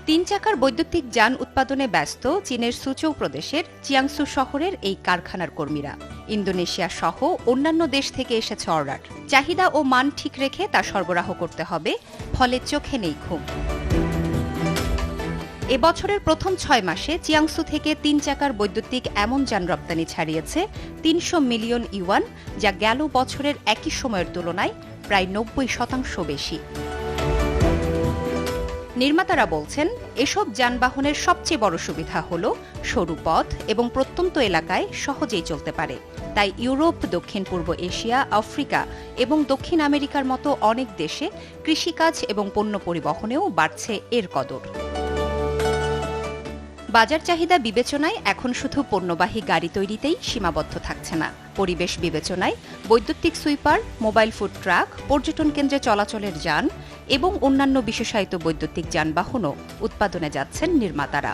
তিন চাকার বৈদ্যুতিক যান উৎপাদনে ব্যস্ত চীনের সুচৌ প্রদেশের চিয়াংসু শহরের এই কারখানার কর্মীরা। ইন্দোনেশিয়া সহ অন্যান্য দেশ থেকে এসেছে অর্ডার। চাহিদা ও মান ঠিক রেখে তা সরবরাহ করতে হবে, ফলে চোখে নেই ঘুম। এবছরের প্রথম ৬ মাসে চিয়াংসু থেকে তিন চাকার বৈদ্যুতিক এমন যান রপ্তানি ছাড়িয়েছে ৩০০ মিলিয়ন ইউয়ান, যা গেল বছরের একই সময়ের তুলনায় প্রায় ৯০% বেশি। নির্মাতারা বলছেন, এসব যানবাহনের সবচেয়ে বড় সুবিধা হল সরু পথ এবং প্রত্যন্ত এলাকায় সহজেই চলতে পারে। তাই ইউরোপ, দক্ষিণ পূর্ব এশিয়া, আফ্রিকা এবং দক্ষিণ আমেরিকার মতো অনেক দেশে কৃষিকাজ এবং পণ্য পরিবহনেও বাড়ছে এর কদর। বাজার চাহিদা বিবেচনায় এখন শুধু পণ্যবাহী গাড়ি তৈরিতেই সীমাবদ্ধ থাকছে না। পরিবেশ বিবেচনায় বৈদ্যুতিক সুইপার, মোবাইল ফুড ট্রাক, পর্যটন কেন্দ্রে চলাচলের যান এবং অন্যান্য বিশেষায়িত বৈদ্যুতিক যানবাহনও উৎপাদনে যাচ্ছেন নির্মাতারা।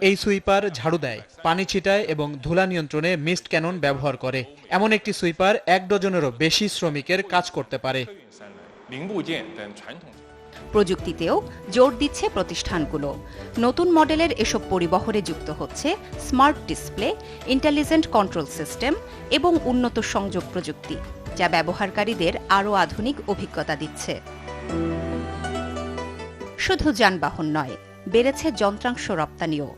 এই সুইপার ঝাড়ু দেয়, পানি ছিটায় এবং ধুলা নিয়ন্ত্রণে মিস্ট ক্যানন ব্যবহার করে। এমন একটি সুইপার ১ ডজনেরও বেশি শ্রমিকের কাজ করতে পারে। প্রযুক্তিতেও জোর দিচ্ছে প্রতিষ্ঠানগুলো। নতুন মডেলের এসব পরিবহনে যুক্ত হচ্ছে smart display, intelligent control system এবং উন্নত সংযোগ প্রযুক্তি, যা ব্যবহারকারীদের আরও আধুনিক অভিজ্ঞতা দিচ্ছে। শুধু যানবাহন নয়, বেড়েছে যন্ত্রাংশ রপ্তানিও।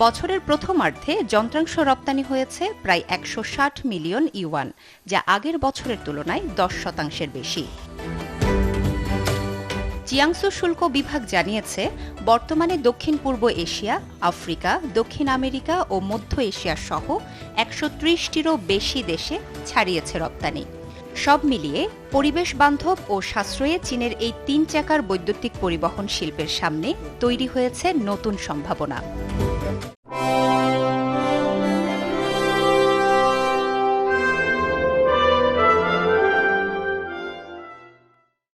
বছরের প্রথমার্ধে যন্ত্রাংশ রপ্তানি হয়েছে প্রায় ১৬০ মিলিয়ন ইউয়ান, যা আগের বছরের তুলনায় 10% বেশি। চিয়াংসু শুল্ক বিভাগ জানিয়েছে, বর্তমানে দক্ষিণ পূর্ব এশিয়া, আফ্রিকা, দক্ষিণ আমেরিকা ও মধ্য এশিয়া সহ ১৩০টিরও বেশি দেশে ছাড়িয়েছে রপ্তানি। সব মিলিয়ে পরিবেশ বান্ধব ও সাশ্রয়ে চীনের এই তিন চাকার বৈদ্যুতিক পরিবহন শিল্পের সামনে তৈরি হয়েছে নতুন সম্ভাবনা।